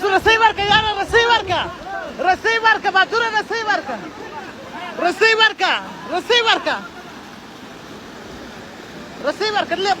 su receiver ka yana receiver ka batura receiver ka lep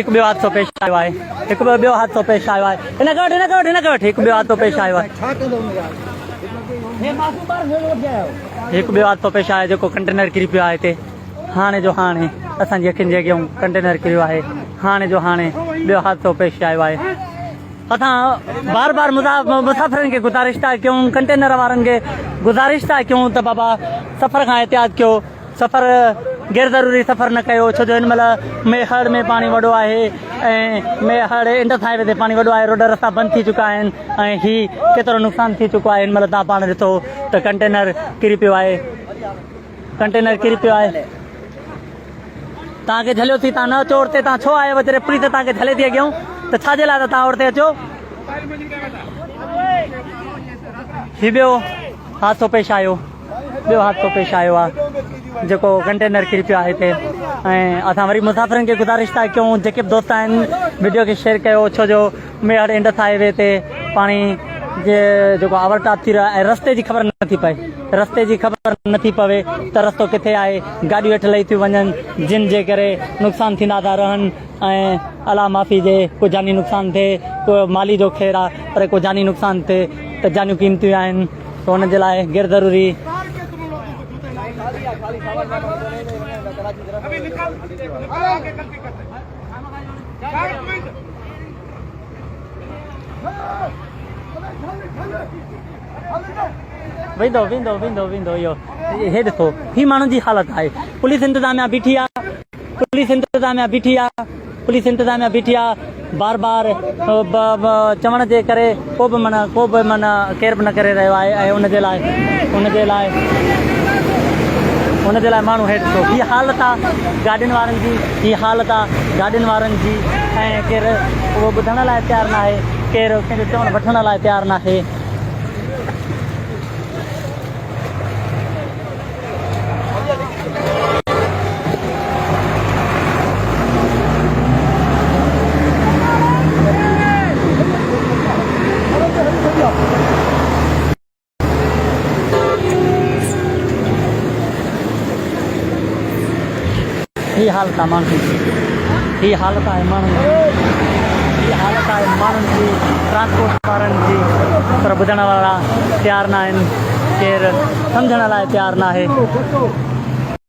एक ॿियो हादसो पेश आयो आहे हिकु ॿियो हादसो पेश आयो आहे हिन खे वटि हिकु ॿियो हादसो पेश आयो आहे हिकु ॿियो हादसो पेश आयो जेको कंटेनर किरी पियो आहे हिते हाणे जो हाणे असांजी अखियुनि जे अॻियां कंटेनर किरियो आहे हाणे जो हाणे ॿियो हादसो पेश आयो आहे असां बार बार मुसाफ़िरनि खे गुज़ारिश था कयूं कंटेनर वारनि खे गुज़ारिश था कयूं त बाबा सफ़र खां एहतियात कयो सफ़र गैर ज़रूरी सफ़र न कयो छो जो हिन महिल मेहड़ में पाणी वॾो आहे ऐं मेहड़ इंडस हाईवे ते पाणी वॾो आहे रोड रस्ता बंदि थी चुका आहिनि ऐं हीउ केतिरो नुक़सानु थी चुको आहे हिन महिल तव्हां पाण ॾिठो त कंटेनर किरी पियो आहे तव्हांखे झलियो थी तव्हां न अचो उते तव्हां छो आयो जॾहिं पुलिस तव्हांखे झले थी अॻियां त छाजे लाइ तव्हां उते अचो हीउ ॿियो हादसो पेश आयो आहे जेको कंटेनर किरी पियो आहे हिते ऐं असां वरी मुसाफ़िरनि खे गुज़ारिश था कयूं जेके बि दोस्त आहिनि वीडियो खे शेयर कयो छो जो मेहड़ इंडस हाईवे ते पाणी जे जेको ओवरटाप थी रहियो आहे ऐं रस्ते जी ख़बर नथी पवे त रस्तो किथे आहे गाॾियूं हेठि लही थियूं वञनि जिन जे करे नुक़सान थींदा था रहनि ऐं अला माफ़ी जे को जानी नुक़सानु थिए को माली जो ख़ैरु आहे पर को जानी नुक़सानु थिए त जानियूं क़ीमतियूं आहिनि त हुन जे लाइ गैर ज़रूरी वेंदो इहो हे ॾिसो ही माण्हुनि जी हालत आहे पुलिस इंतज़ामिया बीठी आहे बार बार चवण जे करे को बि केर बि न करे रहियो आहे ऐं उनजे लाइ माण्हू हेठि ॾिसो हीअ हालत आहे गाॾियुनि वारनि जी ऐं केरु उहो ॿुधण लाइ तयारु न आहे केरु कंहिंजो चवण वठण लाइ तयारु न आहे ही हालत आहे माण्हुनि जी ट्रांसपोर्ट वारनि जी पर ॿुधण वारा तयारु न आहिनि केरु सम्झण लाइ तयारु न आहे